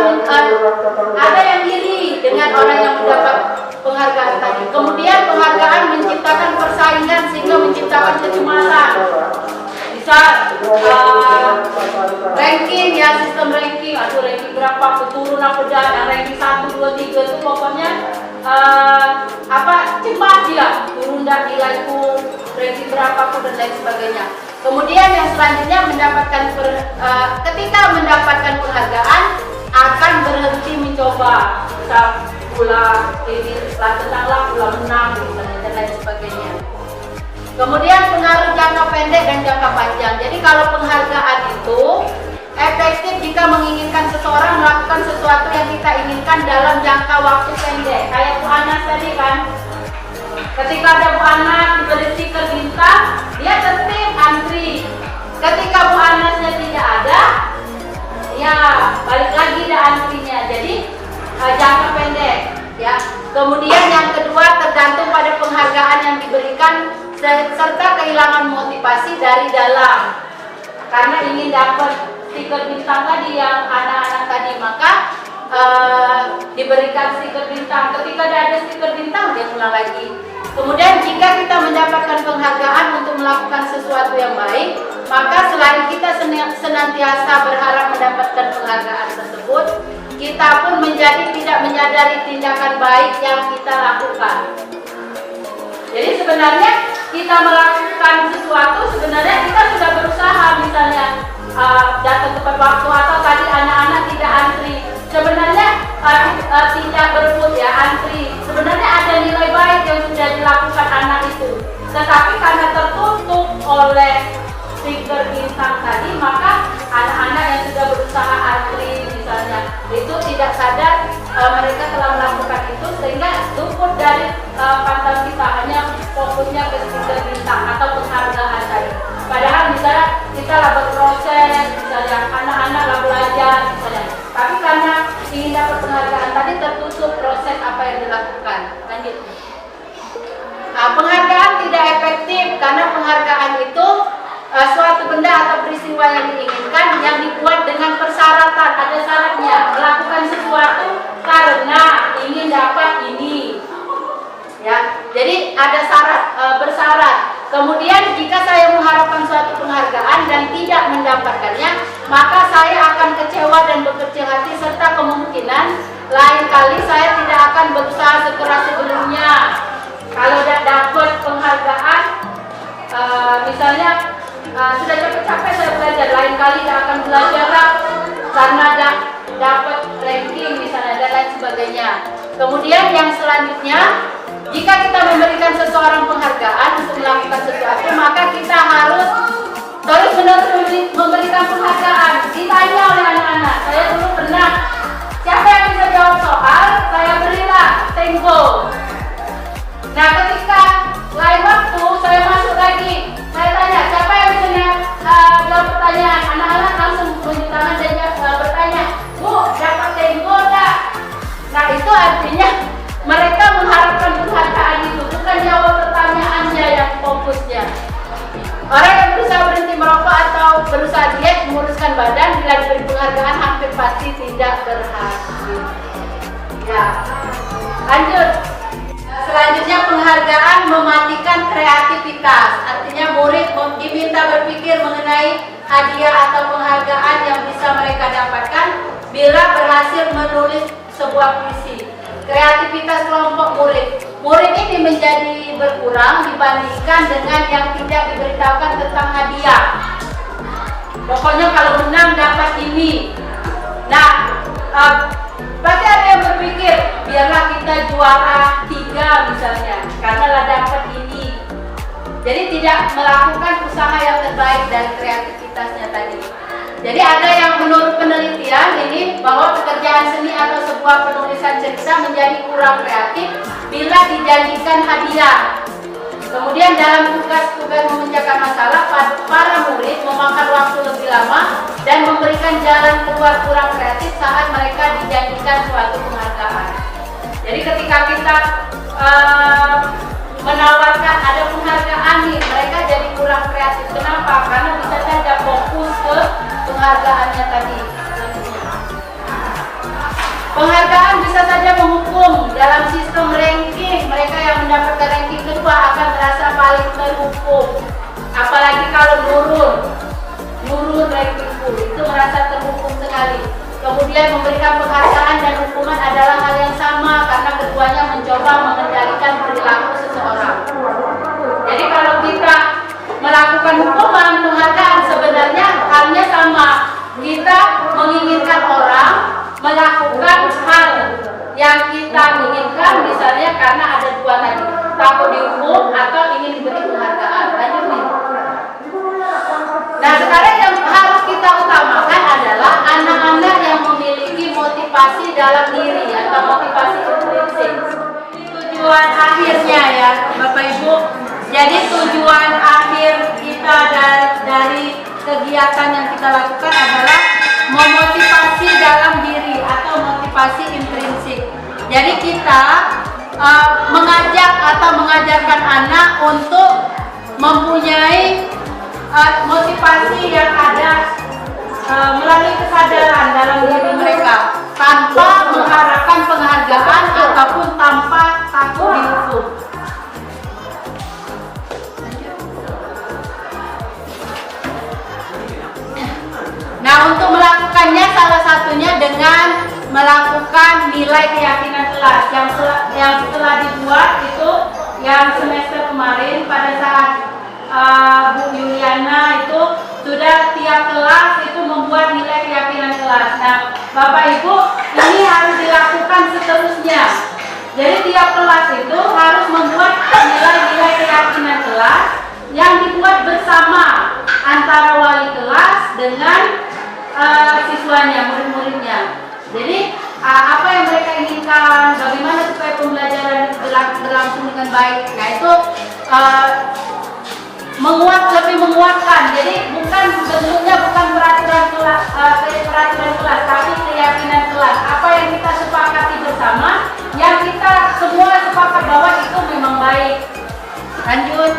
Speaker 1: ada yang iri dengan orang yang mendapat penghargaan tadi. Kemudian penghargaan menciptakan persaingan sehingga menciptakan kecemasan. Bisa ranking ya, sistem ranking, ranking berapa, turun apa dah, yang ranking 1, 2, 3 itu pokoknya cemas dia, turun dah nilaiku, ranking berapa dan lain sebagainya. Kemudian yang selanjutnya ketika mendapatkan penghargaan akan berhenti mencoba, bisa pula ini tenanglah pula menang misalnya dan lain sebagainya. Kemudian pengaruh jangka pendek dan jangka panjang. Jadi kalau penghargaan itu efektif jika menginginkan seseorang melakukan sesuatu yang kita inginkan dalam jangka waktu pendek. Kayak Bu Anas tadi kan, ketika ada Bu Anas diberi stiker bintang, dia tertib antri. Ketika Bu Anasnya tidak ada, ya balik lagi dah antrinya. Jadi jangka pendek ya. Kemudian yang kedua tergantung pada penghargaan yang diberikan serta kehilangan motivasi dari dalam, karena ingin dapat stiker bintang tadi yang anak-anak tadi, maka diberikan stiker bintang. Ketika ada stiker bintang dia ulang lagi. Kemudian jika kita mendapatkan penghargaan untuk melakukan sesuatu yang baik, maka selain kita senantiasa berharap mendapatkan penghargaan tersebut, kita pun menjadi tidak menyadari tindakan baik yang kita lakukan. Jadi sebenarnya kita melakukan sesuatu, sebenarnya kita sudah berusaha, misalnya datang tepat waktu atau tadi anak-anak tidak antri. Sebenarnya tidak berebut ya, antri. Sebenarnya ada nilai baik yang sudah dilakukan anak itu. Tetapi karena tertutup oleh stiker bintang tadi, maka anak-anak yang sudah berusaha antri misalnya itu tidak sadar mereka telah melakukan itu, sehingga luput dari pantauan kita, hanya fokusnya ke stiker bintang atau penghargaan tadi. Padahal misalnya kita lah berproses, misalnya anak-anak lah belajar misalnya, tapi karena ingin dapat penghargaan tadi tertutup proses apa yang dilakukan. Lanjut. Penghargaan tidak efektif karena penghargaan itu suatu benda atau peristiwa yang diinginkan yang dibuat dengan persyaratan, ada syaratnya, melakukan sesuatu karena ingin dapat ini ya. Jadi ada syarat, bersyarat. Kemudian jika saya mengharapkan suatu penghargaan dan tidak mendapatkannya, maka saya akan kecewa dan berkecil hati, serta kemungkinan lain kali saya tidak akan berusaha sekeras sebelumnya. Kalau tidak dapat penghargaan, misalnya sudah capek-capek saya belajar, lain kali tidak akan belajar karena dapat ranking misalnya dan lain sebagainya. Kemudian yang selanjutnya, jika kita memberikan seseorang penghargaan untuk melakukan sesuatu, maka kita harus terus-menerus memberikan penghargaan. Ditanya oleh anak-anak, saya dulu pernah, siapa yang bisa jawab soal, saya berilah tempo. Nah, ketika lain waktu saya masuk lagi, saya tanya siapa yang bisa jawab pertanyaan. Anak-anak langsung menunjuk tangan dan bertanya. Orang yang berusaha berhenti merokok atau berusaha diet menguruskan badan bila diberi penghargaan hampir pasti tidak berhasil. Ya, lanjut. Selanjutnya penghargaan mematikan kreativitas. Artinya murid diminta berpikir mengenai hadiah atau penghargaan yang bisa mereka dapatkan bila berhasil menulis sebuah puisi. Kreativitas kelompok murid. Murid ini menjadi berkurang dibandingkan dengan yang tidak diberitahukan tentang hadiah. Pokoknya kalau menang dapat ini. Nah, pasti ada yang berpikir biarlah kita juara 3 misalnya, karena lah dapat ini. Jadi tidak melakukan usaha yang terbaik dari kreativitasnya tadi. Jadi ada yang menurut penelitian ini bahwa pekerjaan seni atau sebuah penulisan cerita menjadi kurang kreatif bila dijanjikan hadiah. Kemudian dalam tugas-tugas memecahkan masalah, para murid memakan waktu lebih lama dan memberikan jalan keluar kurang kreatif saat mereka dijanjikan suatu penghargaan. Jadi ketika kita menawarkan ada penghargaan nih, mereka jadi kurang kreatif. Kenapa? Karena bisa saja fokus ke penghargaannya tadi. Penghargaan bisa saja menghukum. Dalam sistem ranking, mereka yang mendapatkan ranking kedua akan merasa paling terhukum. Apalagi kalau nurun ranking full, itu merasa terhukum sekali. Kemudian memberikan penghargaan dan hukuman adalah hal yang sama karena keduanya mencoba mengendalikan perilaku seseorang. Jadi kalau kita melakukan hukuman, penghargaan, sebenarnya halnya sama. Kita menginginkan orang melakukan hal yang kita inginkan, misalnya karena ada dua tadi, takut dihukum atau ingin diberi penghargaan. Lanjut nih. Nah, sekarang yang harus kita utamakan adalah anak-anak yang memiliki motivasi dalam diri atau motivasi intrinsik. Tujuan akhirnya ya Bapak Ibu. Jadi tujuan akhir kita dari kegiatan yang kita lakukan adalah memotivasi dalam diri atau motivasi intrinsik. Jadi kita mengajak atau mengajarkan anak untuk mempunyai motivasi yang ada melalui kesadaran dalam diri mereka tanpa mengharapkan penghargaan ataupun tanpa takut dihukum. Nah, untuk melakukannya salah satunya dengan melakukan nilai keyakinan kelas yang telah dibuat itu yang semester kemarin pada saat Bu Yuliana itu sudah tiap kelas itu membuat nilai keyakinan kelas. Nah, Bapak Ibu, ini harus dilakukan seterusnya. Jadi tiap kelas itu harus membuat nilai-nilai keyakinan kelas yang dibuat bersama antara wali kelas dengan siswanya, murid-muridnya. Jadi apa yang mereka inginkan, bagaimana supaya pembelajaran berlangsung dengan baik. Nah, itu lebih menguatkan. Jadi bentuknya bukan peraturan kelas, tapi keyakinan kelas. Apa yang kita sepakati bersama, yang kita semua sepakat bahwa itu memang baik. Lanjut.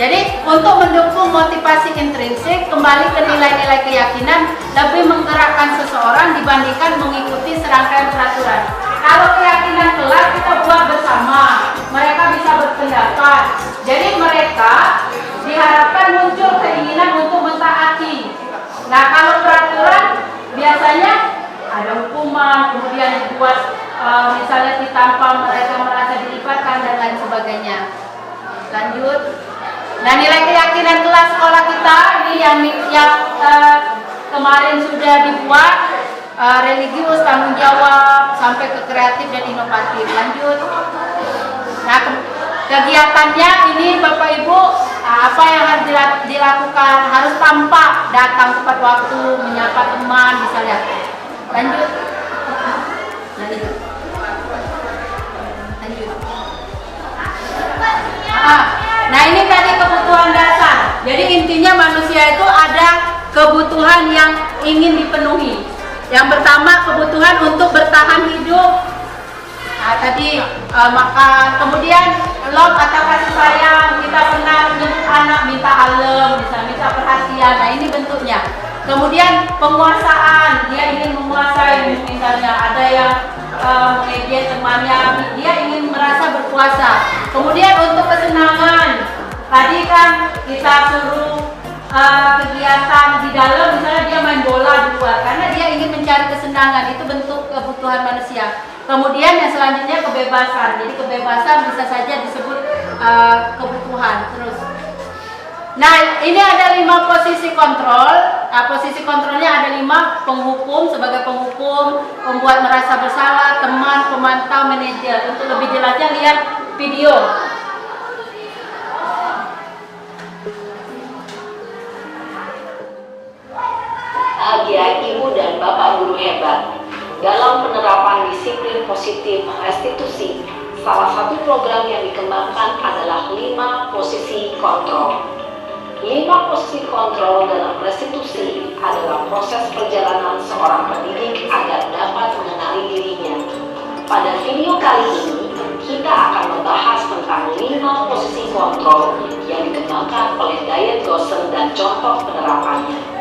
Speaker 1: Jadi untuk mendukung motivasi intrinsik, kembali ke nilai-nilai keyakinan lebih menggerakkan seseorang dibandingkan mengikuti serangkaian peraturan. Kalau keyakinan kelas kita buat bersama, mereka bisa berpendapat. Jadi mereka diharapkan muncul keinginan untuk mentaati. Nah, kalau peraturan biasanya ada hukuman, kemudian dibuat misalnya ditampal, mereka merasa dilibatkan dan lain sebagainya. Lanjut. Nah, nilai keyakinan kelas sekolah kita ini yang kemarin sudah dibuat, religius, tanggung jawab, sampai ke kreatif dan inovatif. Lanjut. Nah, kegiatannya ini Bapak Ibu apa yang harus dilakukan? Harus tampak, datang tepat waktu, menyapa teman misalnya. Lanjut. Nah ini tadi kebutuhan dasar. Jadi intinya manusia itu ada kebutuhan yang ingin dipenuhi. Yang pertama kebutuhan untuk bertahan hidup. Nah, tadi makan, kemudian love atau kasih sayang. Kita pernah menyebut anak minta alem, minta perhatian. Nah ini bentuknya. Kemudian penguasaan, dia ingin menguasai, misalnya ada yang mengejek temannya, dia ingin merasa berkuasa. Kemudian untuk kesenangan, tadi kan kita suruh kegiatan di dalam, misalnya dia main bola di luar karena dia ingin mencari kesenangan, itu bentuk kebutuhan manusia. Kemudian yang selanjutnya kebebasan, jadi kebebasan bisa saja disebut kebutuhan. Terus nah ini ada 5 posisi kontrol. Posisi kontrolnya ada 5: penghukum sebagai penghukum, pembuat merasa bersalah, teman, pemantau, manajer. Untuk lebih jelasnya lihat video.
Speaker 3: Bahagia Ibu dan Bapak guru hebat. Dalam penerapan disiplin positif restitusi, salah satu program yang dikembangkan adalah 5 posisi kontrol. 5 posisi kontrol dalam restitusi adalah proses perjalanan seorang pendidik agar dapat mengenali dirinya. Pada video kali ini, kita akan membahas tentang 5 posisi kontrol yang dikembangkan oleh Diane Gosser dan contoh penerapannya.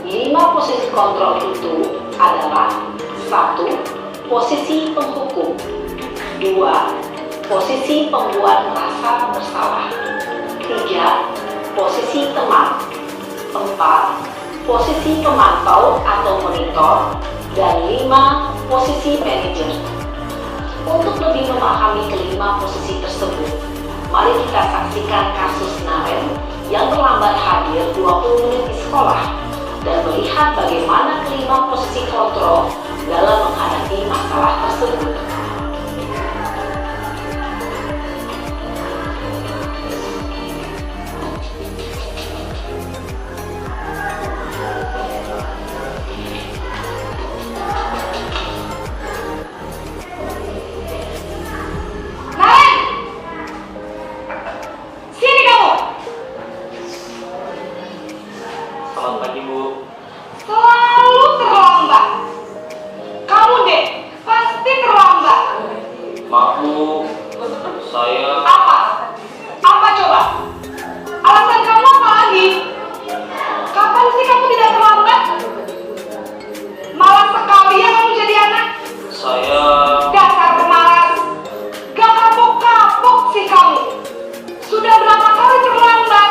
Speaker 3: 5 posisi kontrol itu adalah: 1. Posisi penghukum. 2. Posisi pembuat merasa bersalah. 3. Posisi teman. 4. Posisi pemantau atau monitor. Dan 5. Posisi manajer. Untuk lebih memahami kelima posisi tersebut, mari kita saksikan kasus Naren yang terlambat hadir 20 menit di sekolah dan melihat bagaimana kelima posisi kontrol dalam menghadapi masalah tersebut.
Speaker 2: Naren! Sini kamu!
Speaker 4: Selamat pagi, Bu.
Speaker 2: Selalu terlambat. Kamu deh, pasti terlambat.
Speaker 4: Maaf, Bu. Saya
Speaker 2: Apa? Apa coba? Alasan kamu apa lagi? Kapan sih kamu tidak terlambat? Malas sekali ya kamu jadi anak.
Speaker 4: saya
Speaker 2: Dasar pemalas. Gak kapok-kapok sih kamu. Sudah berapa kali terlambat?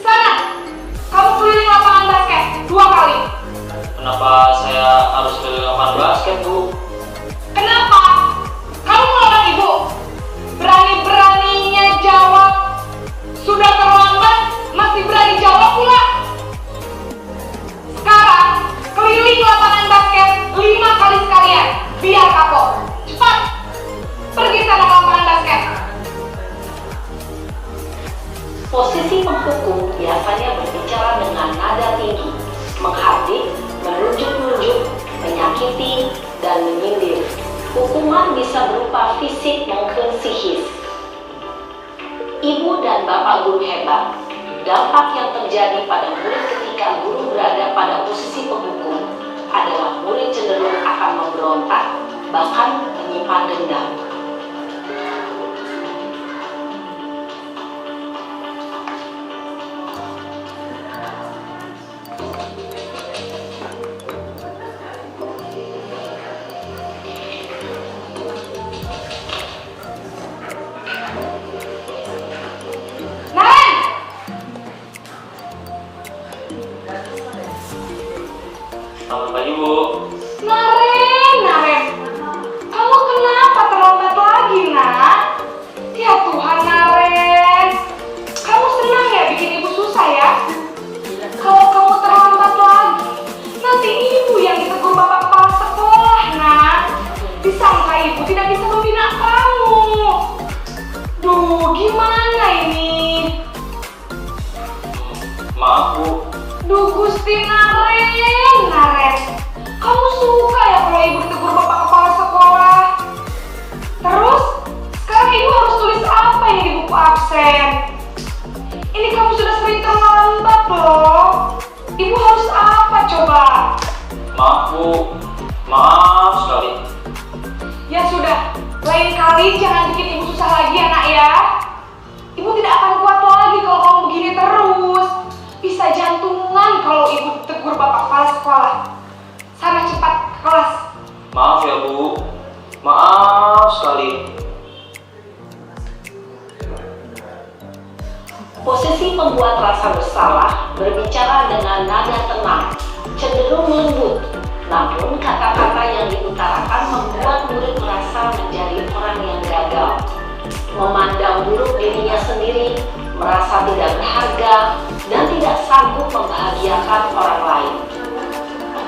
Speaker 2: Sana, kamu keliling lapangan basket 2 kali.
Speaker 4: kenapa saya harus keliling lapangan basket, Bu?
Speaker 2: Kenapa? Kamu melawan ibu? Berani-beraninya jawab. Sudah terlambat, masih berani jawab pula. Sekarang, keliling lapangan basket 5 kali sekalian. Biar kapok. Cepat. Pergi sana ke lapangan basket.
Speaker 3: Posisi penghukum biasanya berbicara dengan nada tinggi, menghardik, menunjuk-nunjuk, menyakiti, dan menyindir. Hukuman bisa berupa fisik maupun psikis. Ibu dan Bapak guru hebat, dampak yang terjadi pada murid ketika guru berada pada posisi penghukum adalah murid cenderung akan memberontak, bahkan menyimpan dendam.
Speaker 2: Naren!
Speaker 4: Selamat pagi, Bu.
Speaker 2: Naren. Kamu kenapa terlambat lagi, nak? Ya Tuhan, Naren. Kamu senang ya bikin ibu susah ya? Kalau kamu terlambat lagi, nanti ibu yang ditegur bapak kepala sekolah,
Speaker 4: Maaf Bu.
Speaker 2: Duh Gusti Naren. Kamu suka ya kalau ibu ditegur bapak kepala sekolah? Terus, sekarang ibu harus tulis apa ini di buku absen? Ini kamu sudah sering terlambat loh. Ibu harus apa coba?
Speaker 4: Maaf Bu. Maaf sekali.
Speaker 2: Ya sudah, lain kali jangan bikin ibu susah lagi ya nak ya. Ibu tidak akan kuat lagi kalau kamu begini terus. Bisa jantungan kalau ibu tegur bapak kepala sekolah. Sana cepat ke kelas.
Speaker 4: Maaf ya Bu. Maaf sekali.
Speaker 3: Posisi pembuat rasa bersalah berbicara dengan nada tenang, cenderung lembut. Namun kata-kata yang diutarakan membuat murid merasa menjadi orang yang gagal, memandang buruk dirinya sendiri, merasa tidak berharga, dan tidak sanggup membahagiakan orang lain.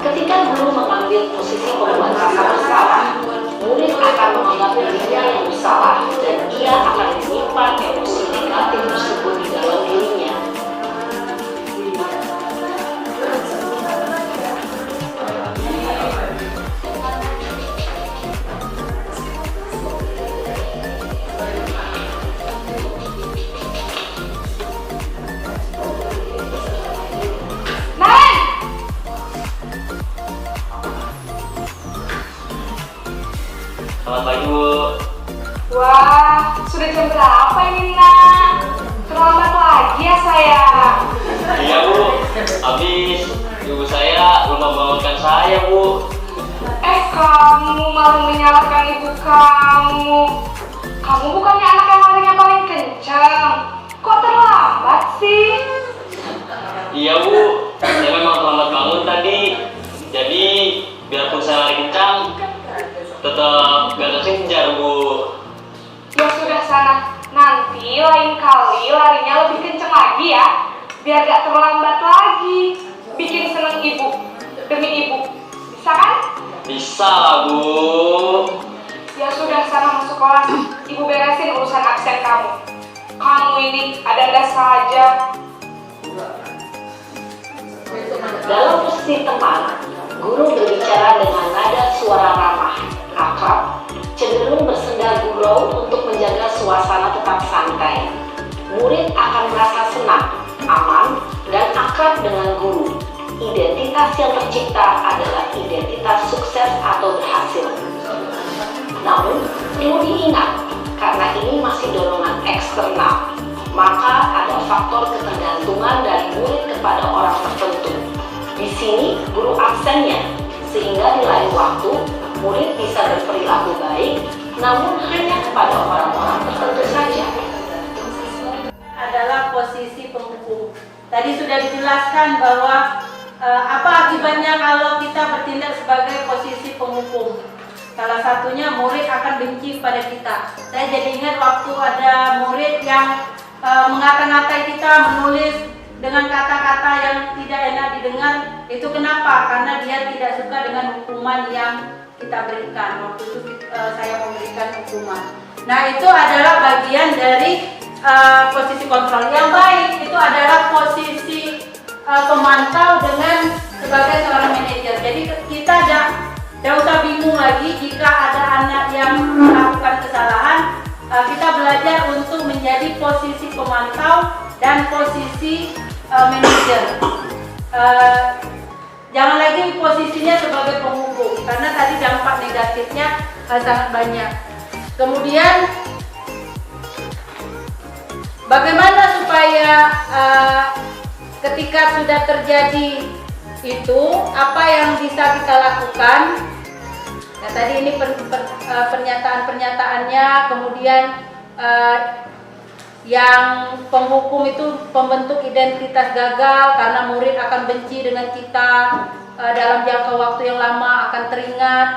Speaker 3: Ketika guru mengambil posisi pembuat rasa bersalah, murid akan menganggap dirinya yang bersalah dan ia akan menyimpan emosi negatif tersebut di dalam dirinya.
Speaker 4: Selamat pagi Bu.
Speaker 2: Wah, sudah jam berapa ini nak? Terlambat lagi ya saya.
Speaker 4: Iya Bu. Habis ibu saya belum membangunkan saya Bu.
Speaker 2: Kamu malah menyalahkan ibu kamu. Kamu bukannya anak yang larinya paling kencang. Kok terlambat sih?
Speaker 4: Iya Bu. Saya memang terlambat bangun tadi. Jadi biarpun saya lari kencang, tetap gak terkejar Bu.
Speaker 2: Ya sudah sana, nanti lain kali larinya lebih kenceng lagi ya, biar gak terlambat lagi. Bikin seneng ibu, demi ibu, bisa kan?
Speaker 4: Bisa lah Bu.
Speaker 2: Ya sudah sana masuk kelas, ibu beresin urusan absen kamu. Kamu ini ada-ada saja.
Speaker 3: Dalam posisi teman, guru berbicara dengan nada suara ramah, akrab, cenderung bersenda gurau untuk menjaga suasana tetap santai. Murid akan merasa senang, aman, dan akrab dengan guru. Identitas yang tercipta adalah identitas sukses atau berhasil. Namun, perlu diingat, karena ini masih dorongan eksternal, maka ada faktor ketergantungan dari murid kepada orang tertentu. Di sini, guru absennya, sehingga di lain waktu, murid bisa berperilaku baik, namun hanya kepada orang-orang tertentu saja.
Speaker 1: Adalah posisi penghukum. Tadi sudah dijelaskan bahwa apa akibatnya kalau kita bertindak sebagai posisi penghukum. Salah satunya murid akan benci pada kita. Saya jadi ingat waktu ada murid yang mengata-ngatai kita, menulis dengan kata-kata yang tidak enak didengar. Itu kenapa? Karena dia tidak suka dengan hukuman yang kita berikan. Waktu itu saya memberikan hukuman. Nah, itu adalah bagian dari posisi kontrol. Yang baik itu adalah posisi pemantau dengan sebagai seorang manajer. Jadi kita tidak usah bingung lagi jika ada anak yang melakukan kesalahan. Kita belajar untuk menjadi posisi pemantau dan posisi manajer. Jangan lagi posisinya sebagai penghukum, karena tadi dampak negatifnya sangat banyak. Kemudian bagaimana supaya ketika sudah terjadi itu, apa yang bisa kita lakukan? Nah, tadi ini pernyataan-pernyataannya, kemudian yang penghukum itu pembentuk identitas gagal karena murid akan benci dengan kita dalam jangka waktu yang lama, akan teringat.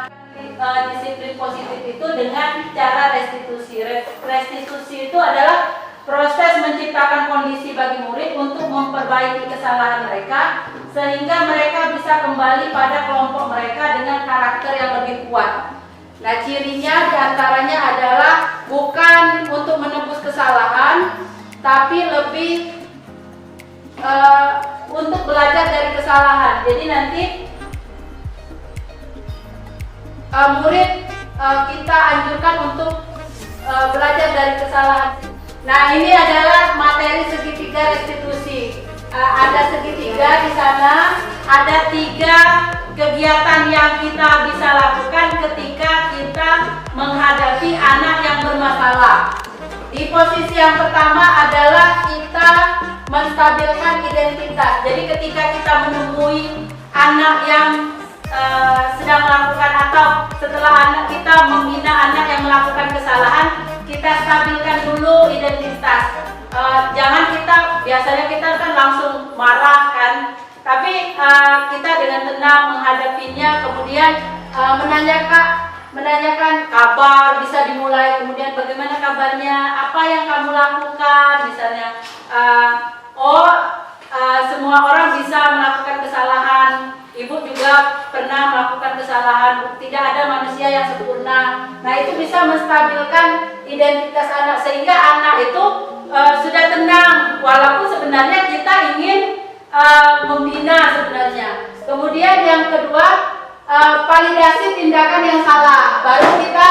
Speaker 1: Disiplin positif itu dengan cara restitusi. Restitusi itu adalah proses menciptakan kondisi bagi murid untuk memperbaiki kesalahan mereka sehingga mereka bisa kembali pada kelompok mereka dengan karakter yang lebih kuat. Nah, cirinya diantaranya adalah bukan untuk menebus kesalahan, tapi lebih untuk belajar dari kesalahan. Jadi nanti murid kita anjurkan untuk belajar dari kesalahan. Nah, ini adalah materi segitiga restitusi. Ada segitiga di sana, ada 3 kegiatan yang kita bisa lakukan ketika kita menghadapi anak yang bermasalah. Di posisi yang pertama adalah kita menstabilkan identitas. Jadi ketika kita menemui anak yang sedang melakukan atau setelah anak kita membina anak yang melakukan kesalahan, kita stabilkan dulu identitas. Jangan biasanya kita kan langsung marah kan, tapi kita dengan tenang menghadapinya, kemudian menanyakan kabar, bisa dimulai, kemudian bagaimana kabarnya, apa yang kamu lakukan, misalnya semua orang bisa melakukan kesalahan, ibu juga pernah melakukan kesalahan, tidak ada manusia yang sempurna. Nah, itu bisa menstabilkan identitas anak sehingga anak itu sudah tenang, walaupun sebenarnya kita ingin membina sebenarnya. Kemudian yang kedua, validasi tindakan yang salah. Baru kita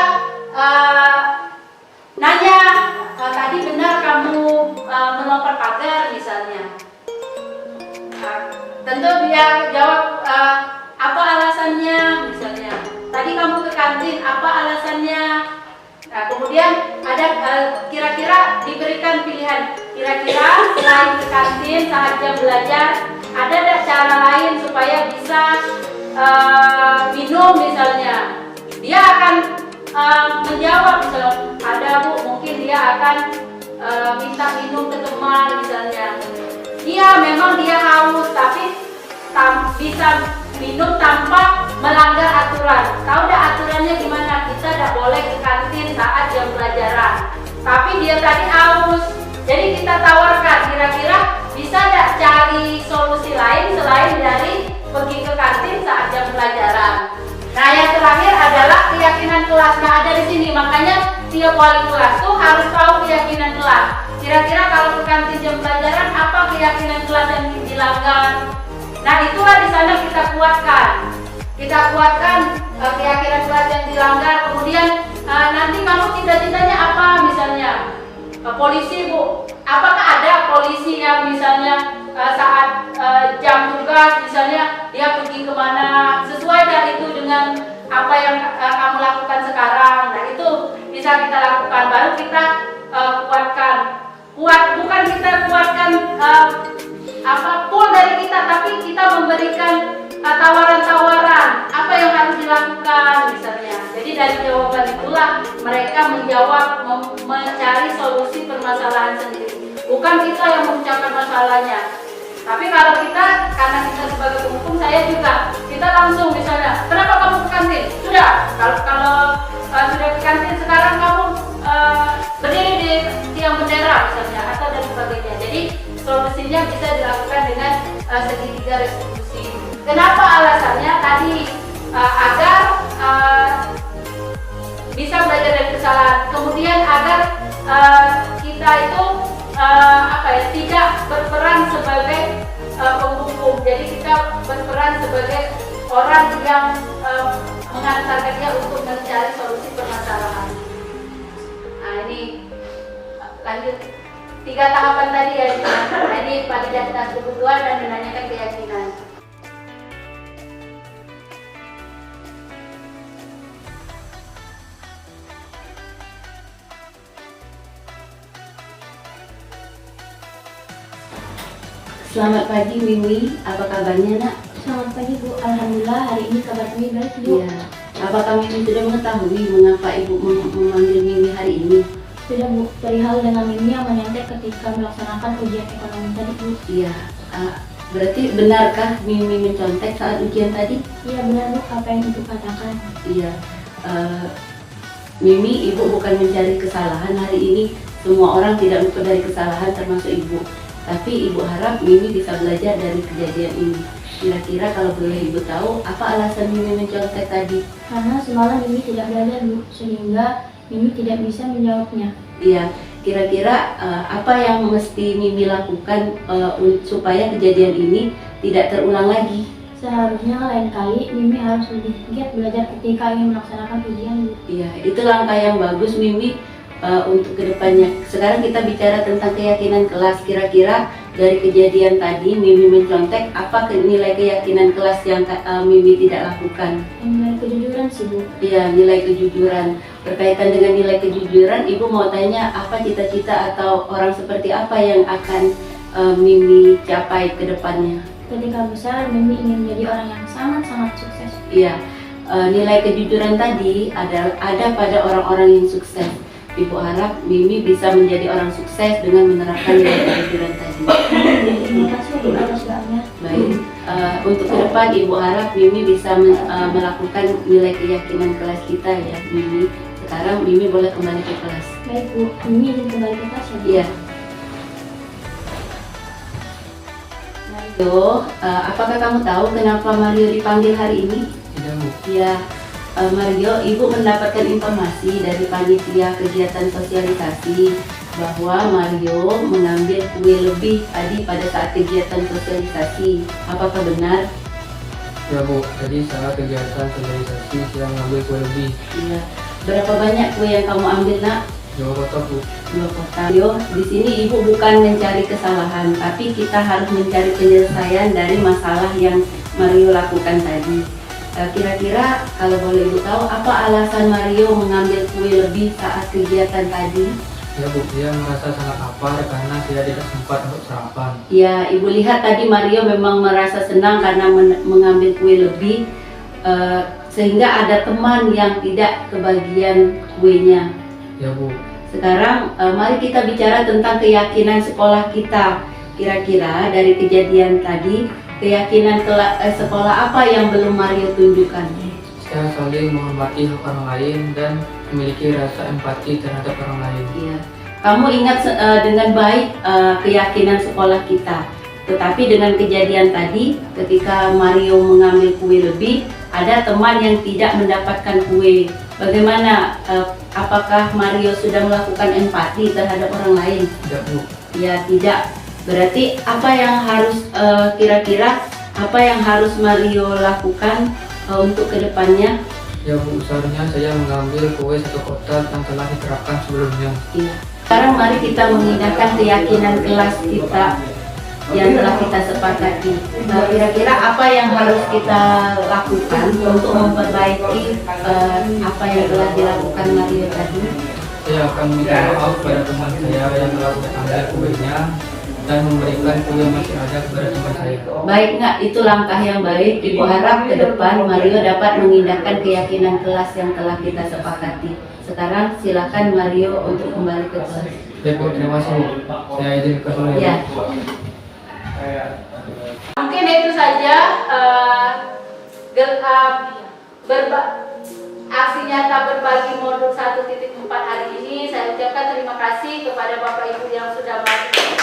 Speaker 1: nanya, tadi benar kamu melompat pagar misalnya. Tentu dia jawab apa alasannya misalnya. Tadi kamu ke kantin, apa alasannya? Nah, kemudian ada kira-kira diberikan pilihan. Kira-kira selain ke kantin saat jam belajar, ada tidak cara lain supaya bisa minum misalnya? Dia akan menjawab misalnya, ada bu, mungkin dia akan minta minum ke teman misalnya. Memang dia haus, tapi bisa minum tanpa melanggar aturan. Tahu dah aturannya gimana? Kita tidak boleh ke kantin saat jam pelajaran. Tapi dia tadi haus, jadi kita tawarkan kira-kira bisa tidak cari solusi lain selain dari pergi ke kantin saat jam pelajaran. Nah, yang terakhir adalah keyakinan kelas. Nah, ada di sini, makanya tiap wali kelas tuh harus tahu keyakinan kelas. Kira-kira kalau ke kantin jam pelajaran, apa keyakinan kelas yang dilanggar? Nah, itulah di sana kita kuatkan. Kita kuatkan keyakinan kelas yang dilanggar. Kemudian nanti kamu cita-citanya apa misalnya? Polisi bu, apakah ada polisi yang misalnya saat jam tugas misalnya dia pergi kemana, sesuai dari itu dengan apa yang kamu lakukan sekarang. Nah, itu bisa kita lakukan. Baru kita kuatkan. Bukan kita kuatkan full dari kita, tapi kita memberikan tawaran-tawaran apa yang harus dilakukan misalnya. Jadi dari jawaban itulah mereka menjawab, mencari solusi permasalahan sendiri. Bukan kita yang mengucapkan masalahnya. Tapi kalau kita, karena kita sebagai penghukum, saya juga, kita langsung misalnya, kenapa kamu ke kantin? Sudah, kalau sudah ke kantin, sekarang kamu berdiri di tiang bendera misalnya, atau dan sebagainya. Jadi solusinya bisa dilakukan dengan segitiga restitusi. Kenapa alasannya? Tadi agar bisa belajar dari kesalahan, kemudian agar kita itu tidak berperan sebagai penghukum. Jadi kita berperan sebagai orang yang mengantarkan dia untuk mencari solusi permasalahan. Nah, ini lanjut 3 tahapan tadi ya. Jadi validasi kebutuhan dan menanyakan keyakinan.
Speaker 5: Selamat pagi Mimi, apa kabarnya nak?
Speaker 6: Selamat pagi Bu, Alhamdulillah hari ini kabar kami baik Bu.
Speaker 5: Iya. Apakah Mimi sudah mengetahui mengapa Ibu memanggil Mimi hari ini?
Speaker 6: Sudah Bu, perihal dengan Mimi yang menyontek ketika melaksanakan ujian ekonomi tadi Bu.
Speaker 5: Iya. Berarti benarkah Mimi mencontek saat ujian tadi?
Speaker 6: Iya benar Bu, apa yang Ibu katakan.
Speaker 5: Iya. Mimi, Ibu bukan mencari kesalahan hari ini. Semua orang tidak luput dari kesalahan termasuk Ibu. Tapi Ibu harap Mimi bisa belajar dari kejadian ini. Kira-kira kalau boleh Ibu tahu, apa alasan Mimi mencontek tadi?
Speaker 6: Karena semalam Mimi tidak belajar Bu, sehingga Mimi tidak bisa menjawabnya.
Speaker 5: Iya, Kira-kira apa yang mesti Mimi lakukan supaya kejadian ini tidak terulang lagi?
Speaker 6: Seharusnya lain kali Mimi harus lebih giat belajar ketika ingin melaksanakan ujian, Bu.
Speaker 5: Iya, itu langkah yang bagus Mimi untuk kedepannya. Sekarang kita bicara tentang keyakinan kelas. Kira-kira dari kejadian tadi Mimi mencontek, apa nilai keyakinan kelas yang Mimi tidak lakukan?
Speaker 6: Nilai kejujuran sih, Bu.
Speaker 5: Iya, nilai kejujuran. Berkaitan dengan nilai kejujuran, Ibu mau tanya apa cita-cita atau orang seperti apa yang akan Mimi capai ke depannya?
Speaker 6: Ketika besar, Mimi ingin menjadi orang yang sangat-sangat sukses.
Speaker 5: Iya, nilai kejujuran tadi ada pada orang-orang yang sukses. Ibu harap Mimi bisa menjadi orang sukses dengan menerapkan nilai kejujuran tadi.
Speaker 6: Terima kasih Bu atas doanya.
Speaker 5: Baik, untuk ke depan Ibu harap Mimi bisa melakukan nilai keyakinan kelas kita ya, Mimi. Sekarang Mimi boleh kembali ke kelas.
Speaker 6: Baik Bu, Mimi izin kembali ke kelas ya, Bu.
Speaker 5: Iya. Mario, apakah kamu tahu kenapa Mario dipanggil hari ini?
Speaker 7: Tidak, Bu.
Speaker 5: Ya, Mario, Ibu mendapatkan informasi dari panitia kegiatan sosialisasi bahwa Mario mengambil kue lebih tadi pada saat kegiatan sosialisasi. Apakah benar?
Speaker 7: Ya, Bu. Tadi saat kegiatan sosialisasi saya mengambil kue lebih.
Speaker 5: Iya. Berapa banyak kue yang kamu ambil, Nak?
Speaker 7: 2 kotak, Bu.
Speaker 5: 2 kotak. Mario, di sini Ibu bukan mencari kesalahan, tapi kita harus mencari penyelesaian dari masalah yang Mario lakukan tadi. Kira-kira kalau boleh Ibu tahu, apa alasan Mario mengambil kue lebih saat kegiatan tadi?
Speaker 7: Ya, Bu. Dia merasa sangat lapar karena saya tidak sempat untuk sarapan.
Speaker 5: Ya, Ibu lihat tadi Mario memang merasa senang karena mengambil kue lebih, sehingga ada teman yang tidak kebagian kuenya.
Speaker 7: Ya, Bu.
Speaker 5: Sekarang mari kita bicara tentang keyakinan sekolah kita. Kira-kira dari kejadian tadi, keyakinan sekolah apa yang belum Mario tunjukkan?
Speaker 7: Saya saling menghormati hak orang lain dan memiliki rasa empati terhadap orang lain.
Speaker 5: Iya. Kamu ingat dengan baik keyakinan sekolah kita. Tetapi dengan kejadian tadi, ketika Mario mengambil kue lebih, ada teman yang tidak mendapatkan kue. Bagaimana? Apakah Mario sudah melakukan empati terhadap orang lain?
Speaker 7: Tidak, Bu.
Speaker 5: Ya, tidak. Berarti apa yang harus kira-kira apa yang harus Mario lakukan untuk kedepannya?
Speaker 7: Ya, Bu. Seharusnya saya mengambil kue 1 kotak yang telah diterapkan sebelumnya.
Speaker 5: Iya. Sekarang mari kita mengindahkan keyakinan kelas kita yang telah kita sepakati. Kira-kira apa yang harus kita lakukan untuk memperbaiki apa yang telah dilakukan Mario tadi?
Speaker 7: Saya akan minta maaf pada teman saya yang telah mengambil kuenya dan memberikan kue yang masih ada kepada teman saya.
Speaker 5: Baik, Nak, itu langkah yang baik. Ibu harap ke depan Mario dapat mengindahkan keyakinan kelas yang telah kita sepakati. Sekarang silakan Mario untuk kembali ke kelas.
Speaker 7: Baik, Bu. Terima kasih, Bu. Saya izin ke dulu
Speaker 5: Ya.
Speaker 1: Mungkin itu saja aksi nyata berbagi modul 1.4 hari ini. Saya ucapkan terima kasih kepada Bapak Ibu yang sudah hadir.